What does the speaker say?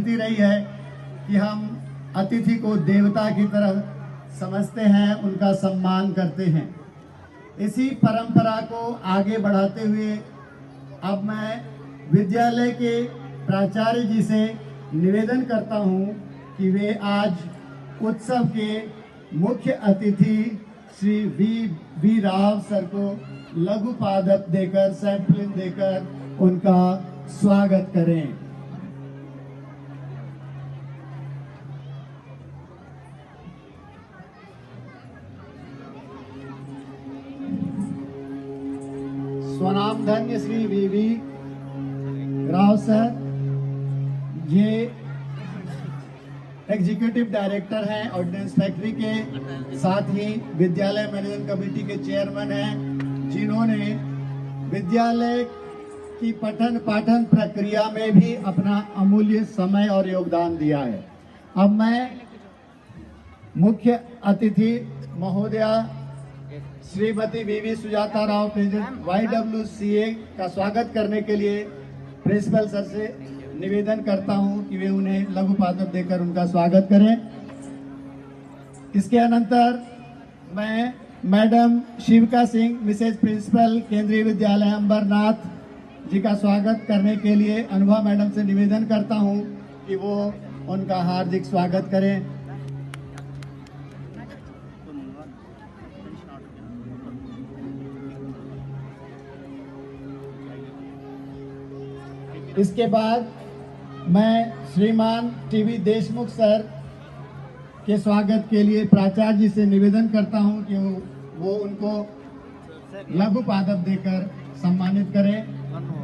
संस्कृति रही है कि हम अतिथि को देवता की तरह समझते हैं, उनका सम्मान करते हैं। इसी परंपरा को आगे बढ़ाते हुए अब मैं विद्यालय के प्राचार्य जी से निवेदन करता हूं कि वे आज उत्सव के मुख्य अतिथि श्री वी राव सर को लघु पादप देकर, सैंपलिंग देकर उनका स्वागत करें। स्वनाम धन्य श्री वी राव सर, ये एग्जीक्यूटिव डायरेक्टर हैं ऑर्डिनेंस फैक्ट्री के, साथ ही विद्यालय मैनेजमेंट कमेटी के चेयरमैन हैं, जिन्होंने विद्यालय की पठन पाठन प्रक्रिया में भी अपना अमूल्य समय और योगदान दिया है। अब मैं मुख्य अतिथि महोदया Shrimati V Sujata Rao, president YWCA का स्वागत करने के लिए प्रिंसिपल सर से निवेदन करता हूं कि वे उन्हें लघु पादप देकर उनका स्वागत करें। इसके अनंतर मैं मैडम शिविका सिंह, मिसेज प्रिंसिपल, केंद्रीय विद्यालय अंबरनाथ जी का स्वागत करने के लिए अनुभा मैडम से निवेदन करता हूं कि वो उनका हार्दिक स्वागत करें। इसके बाद मैं श्रीमान टीवी देशमुख सर के स्वागत के लिए प्राचार्य जी से निवेदन करता हूं कि वो उनको लघु पादप देकर सम्मानित करें।